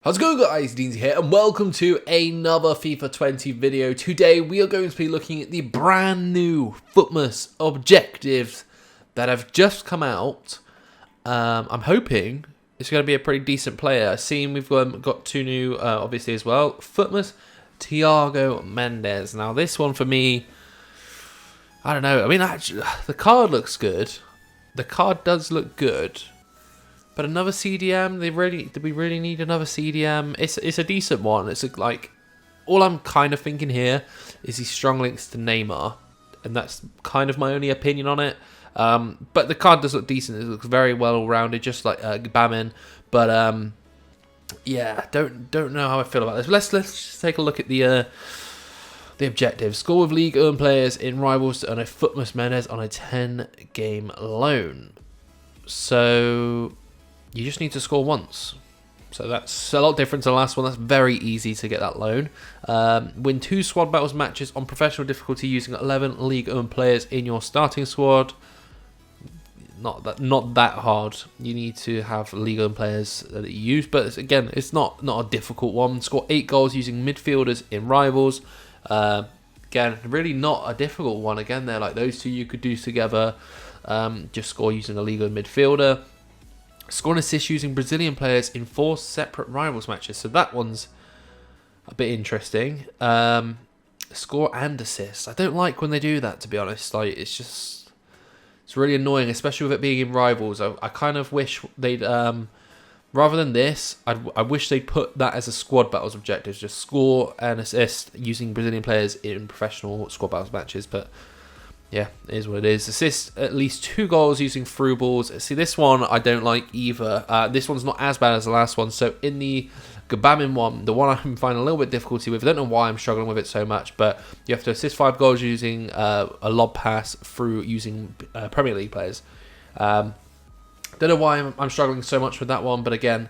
How's it going, guys? Deansy here and welcome to another FIFA 20 video. Today we are going to be looking at the brand new Futmas objectives that have just come out. I'm hoping it's going to be a pretty decent player. I've seen we've got two new obviously as well. Futmas Thiago Mendes. Now this one for me, I don't know. I mean, actually, the card looks good. The card does look good. But another CDM, do we really need another CDM? It's a decent one. It's like, all I'm kind of thinking here is he's strong links to Neymar, and that's kind of my only opinion on it. But the card does look decent. It looks very well rounded, just like Gbamin. But yeah, don't know how I feel about this. Let's just take a look at the objectives. Score with league owned players in rivals on a Futmas Mendes on a 10-game loan. So you just need to score once. So that's a lot different to the last one. That's very easy to get that loan. Win 2 squad battles matches on professional difficulty using 11 league-owned players in your starting squad. Not that hard. You need to have league-owned players that you use, but again, it's not a difficult one. Score 8 goals using midfielders in rivals. Again, really not a difficult one. Again, they're like those two you could do together. Just score using a league-owned midfielder. Score and assist using Brazilian players in 4 separate rivals matches. So that one's a bit interesting. Score and assist. I don't like when they do that, to be honest. Like, it's really annoying, especially with it being in rivals. I kind of wish they'd, rather than this, I wish they'd put that as a squad battles objective. Just score and assist using Brazilian players in professional squad battles matches. But yeah, it is what it is. Assist at least 2 goals using through balls. See, this one I don't like either. This one's not as bad as the last one. So in the Gbamin one, the one I'm finding a little bit difficulty with, I don't know why I'm struggling with it so much, but you have to assist 5 goals using a lob pass through using Premier League players. Don't know why I'm struggling so much with that one, but again,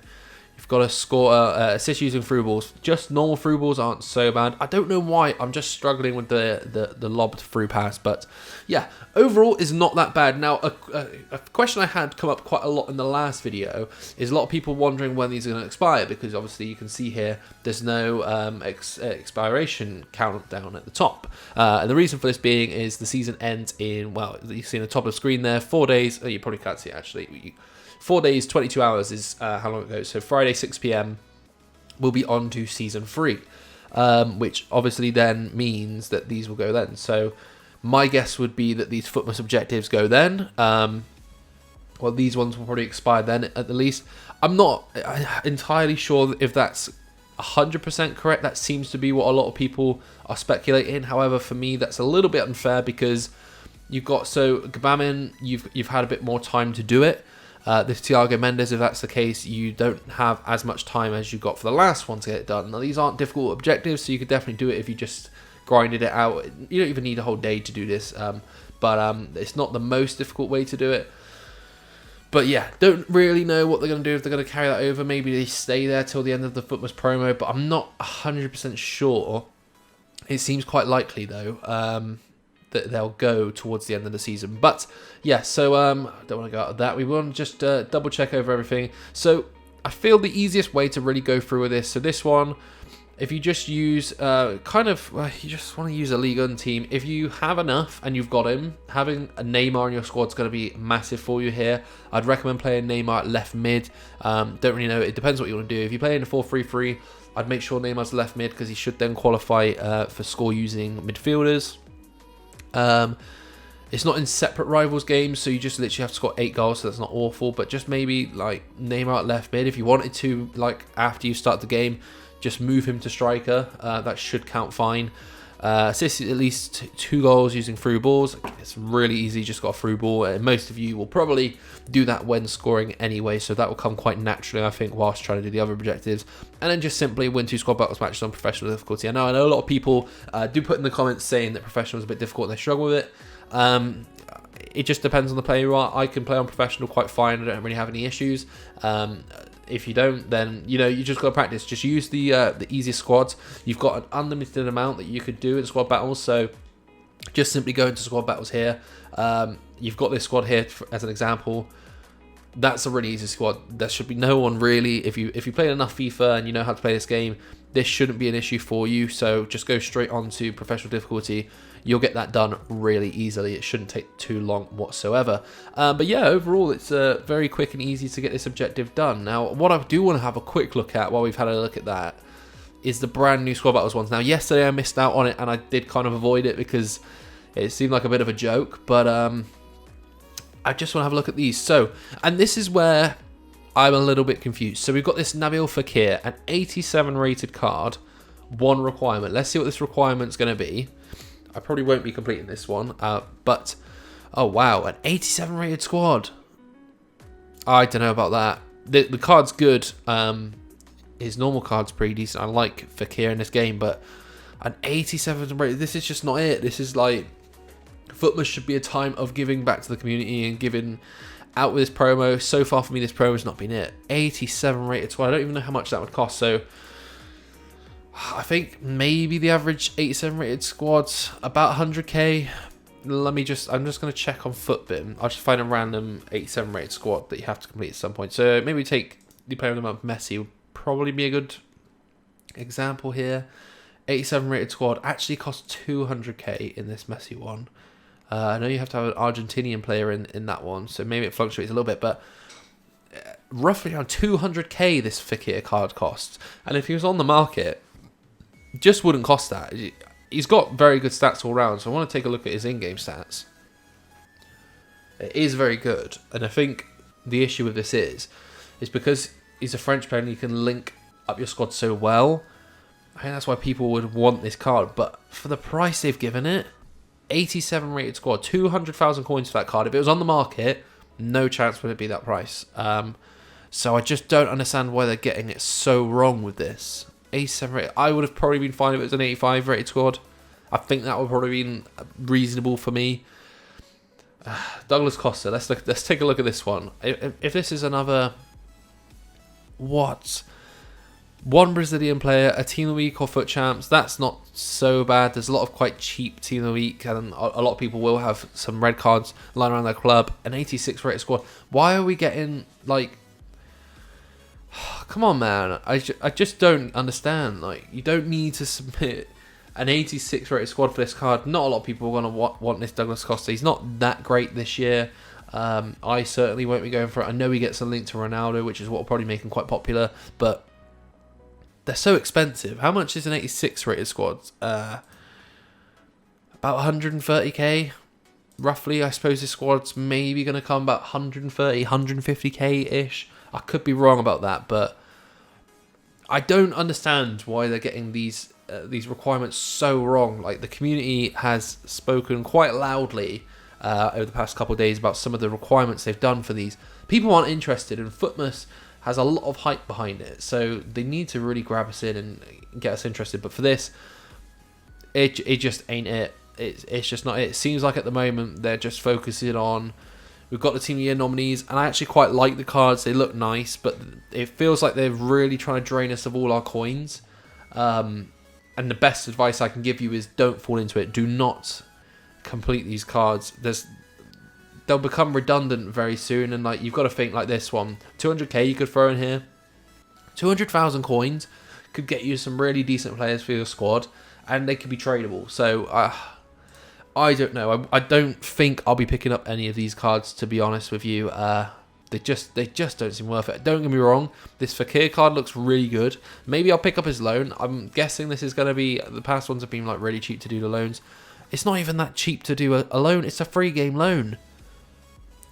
you've got to score assist using through balls. Just normal through balls aren't so bad. I don't know why. I'm just struggling with the lobbed through pass. But yeah, overall is not that bad. Now, a question I had come up quite a lot in the last video is a lot of people wondering when these are going to expire, because obviously you can see here there's no expiration countdown at the top. And the reason for this being is the season ends in, well, you see in the top of the screen there, 4 days. Oh, you probably can't see it actually. 4 days, 22 hours is how long it goes. So Friday, 6 PM, we'll be on to Season 3, which obviously then means that these will go then. So my guess would be that these Futmas objectives go then. Well, these ones will probably expire then at the least. I'm not entirely sure if that's 100% correct. That seems to be what a lot of people are speculating. However, for me, that's a little bit unfair because you've got, so Gbamin, you've had a bit more time to do it. This Thiago Mendes, if that's the case, you don't have as much time as you got for the last one to get it done. Now, these aren't difficult objectives, so you could definitely do it if you just grinded it out. You don't even need a whole day to do this, but it's not the most difficult way to do it. But yeah, don't really know what they're going to do, if they're going to carry that over. Maybe they stay there till the end of the Futmas promo, but I'm not 100% sure. It seems quite likely, though, that they'll go towards the end of the season. But yeah, so I don't want to go out of that. We want to just double check over everything. So I feel the easiest way to really go through with this, so this one, if you just use you just want to use a league on team, if you have enough and you've got him, having a Neymar in your squad is going to be massive for you here. I'd recommend playing Neymar at left mid. Don't really know, it depends what you want to do. If you play in a 4-3-3, I'd make sure Neymar's left mid, because he should then qualify for score using midfielders. It's not in separate rivals games, so you just literally have to score 8 goals, so that's not awful. But just maybe like Neymar at left mid, if you wanted to, like after you start the game, just move him to striker. That should count fine. Assist at least 2 goals using through balls. It's really easy, just got a through ball, and most of you will probably do that when scoring anyway, so that will come quite naturally, I think, whilst trying to do the other objectives. And then just simply win 2 squad battles matches on professional difficulty. I know a lot of people do put in the comments saying that professional is a bit difficult and they struggle with it. It just depends on the player you are. I can play on professional quite fine. I don't really have any issues. If you don't, then you just got to practice. Just use the easiest squads. You've got an unlimited amount that you could do in squad battles, so just simply go into squad battles here. You've got this squad here as an example. That's a really easy squad. There should be no one really. If you play enough FIFA and you know how to play this game, this shouldn't be an issue for you. So just go straight on to professional difficulty. You'll get that done really easily. It shouldn't take too long whatsoever. But yeah, overall, it's very quick and easy to get this objective done. Now, what I do want to have a quick look at while we've had a look at that is the brand new squad battles ones. Now, yesterday I missed out on it, and I did kind of avoid it because it seemed like a bit of a joke. But I just want to have a look at these. So, and this is where I'm a little bit confused. So we've got this Nabil Fekir, an 87 rated card, one requirement. Let's see what this requirement's going to be. I probably won't be completing this one, but oh wow, an 87 rated squad. I don't know about that. The card's good. His normal card's pretty decent. I like Fekir in this game, but an 87 rated, this is just not it. This is like, Futmas should be a time of giving back to the community and giving out with this promo. So far for me, this promo has not been it. 87 rated squad. I don't even know how much that would cost. So I think maybe the average 87 rated squad's about 100k. I'm just going to check on Futbin. I'll just find a random 87 rated squad that you have to complete at some point. So maybe take the player of the month, Messi, would probably be a good example here. 87 rated squad actually costs 200k in this Messi one. I know you have to have an Argentinian player in that one, so maybe it fluctuates a little bit, but roughly around 200k this Fekir card costs. And if he was on the market, just wouldn't cost that. He's got very good stats all round, so I want to take a look at his in-game stats. It is very good, and I think the issue with this is because he's a French player and you can link up your squad so well. I think that's why people would want this card, but for the price they've given it, 87 rated squad, 200,000 coins for that card. If it was on the market, no chance would it be that price. So I just don't understand why they're getting it so wrong with this. 87 rated. I would have probably been fine if it was an 85 rated squad. I think that would probably been reasonable for me. Douglas Costa. Let's take a look at this one. If this is another one Brazilian player, a team of the week or foot champs, that's not so bad. There's a lot of quite cheap team of the week, and a lot of people will have some red cards lying around their club. An 86 rated squad. Why are we getting like? Come on, man. I just don't understand. Like, you don't need to submit an 86 rated squad for this card. Not a lot of people are going to want this Douglas Costa. He's not that great this year. I certainly won't be going for it. I know he gets a link to Ronaldo, which is what will probably make him quite popular, but they're so expensive. How much is an 86 rated squad? About 130k, roughly. I suppose this squad's maybe going to come about 130, 150k-ish. I could be wrong about that, but I don't understand why they're getting these requirements so wrong. Like, the community has spoken quite loudly over the past couple of days about some of the requirements they've done for these. People aren't interested, and Futmas has a lot of hype behind it, so they need to really grab us in and get us interested. But for this, it just ain't it. It's just not it. It seems like at the moment they're just focusing on, we've got the Team of the Year nominees, and I actually quite like the cards. They look nice, but it feels like they're really trying to drain us of all our coins. And the best advice I can give you is don't fall into it. Do not complete these cards. They'll become redundant very soon, and like, you've got to think like this one. 200k you could throw in here. 200,000 coins could get you some really decent players for your squad, and they could be tradable. So I don't know. I don't think I'll be picking up any of these cards, to be honest with you. They just don't seem worth it. Don't get me wrong, this Fekir card looks really good. Maybe I'll pick up his loan. I'm guessing this is going to be, the past ones have been like really cheap to do the loans. It's not even that cheap to do a loan. It's a free game loan.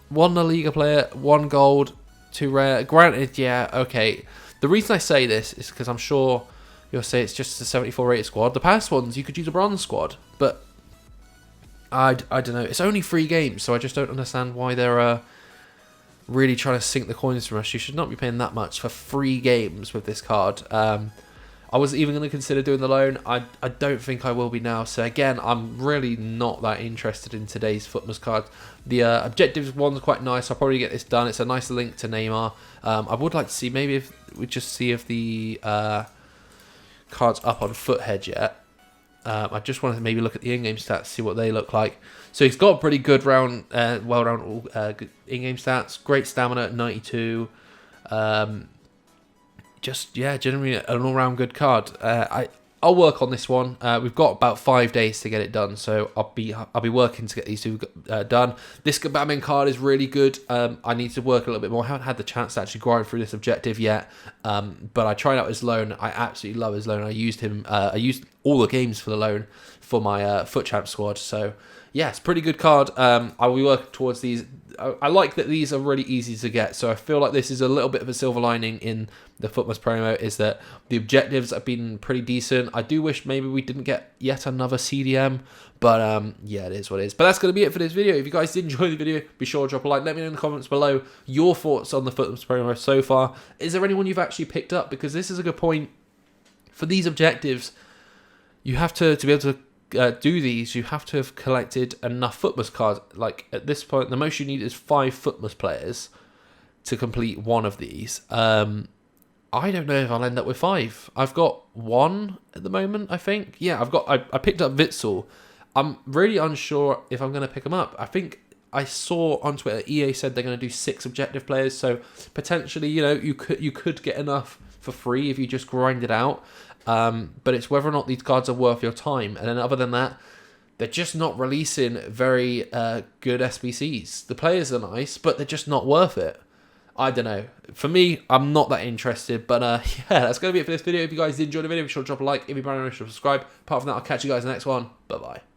One La Liga player, 1 gold, 2 rare. Granted, yeah, okay. The reason I say this is because I'm sure you'll say it's just a 74 rated squad. The past ones, you could use a bronze squad, but I don't know. It's only 3 games, so I just don't understand why they're really trying to sink the coins from us. You should not be paying that much for 3 games with this card. I was even going to consider doing the loan. I don't think I will be now. So again, I'm really not that interested in today's Futmas card. The objectives one's quite nice. I'll probably get this done. It's a nice link to Neymar. I would like to see, maybe if we just see if the card's up on Foothead yet. I just wanted to maybe look at the in-game stats, see what they look like. So he's got pretty good well-round good in-game stats. Great stamina at 92. Generally an all-round good card. I'll work on this one. We've got about 5 days to get it done, so I'll be working to get these two done. This Gbamin card is really good. I need to work a little bit more. I haven't had the chance to actually grind through this objective yet, but I tried out his loan. I absolutely love his loan. I used him. I used all the games for the loan for my FUT champ squad. So yeah, it's a pretty good card. I will be working towards these. I like that these are really easy to get, so I feel like this is a little bit of a silver lining in the FUTmas promo, is that the objectives have been pretty decent. I do wish maybe we didn't get yet another CDM, but yeah, it is what it is. But that's going to be it for this video. If you guys did enjoy the video, be sure to drop a like. Let me know in the comments below your thoughts on the FUTmas promo so far. Is there anyone you've actually picked up? Because this is a good point. For these objectives, you have to be able to do these, you have to have collected enough FUTmas cards. Like at this point, the most you need is 5 FUTmas players to complete one of these. I don't know if I'll end up with 5. I've got 1 at the moment, I think. Yeah, I picked up Witsel. I'm really unsure if I'm going to pick him up. I think I saw on Twitter EA said they're going to do 6 objective players, so potentially, you know, you could get enough for free if you just grind it out. But it's whether or not these cards are worth your time. And then other than that, they're just not releasing very good SBCs. The players are nice, but they're just not worth it. I don't know. For me, I'm not that interested. But yeah, that's going to be it for this video. If you guys did enjoy the video, be sure to drop a like. If you're brand new, subscribe. Apart from that, I'll catch you guys in the next one. Bye-bye.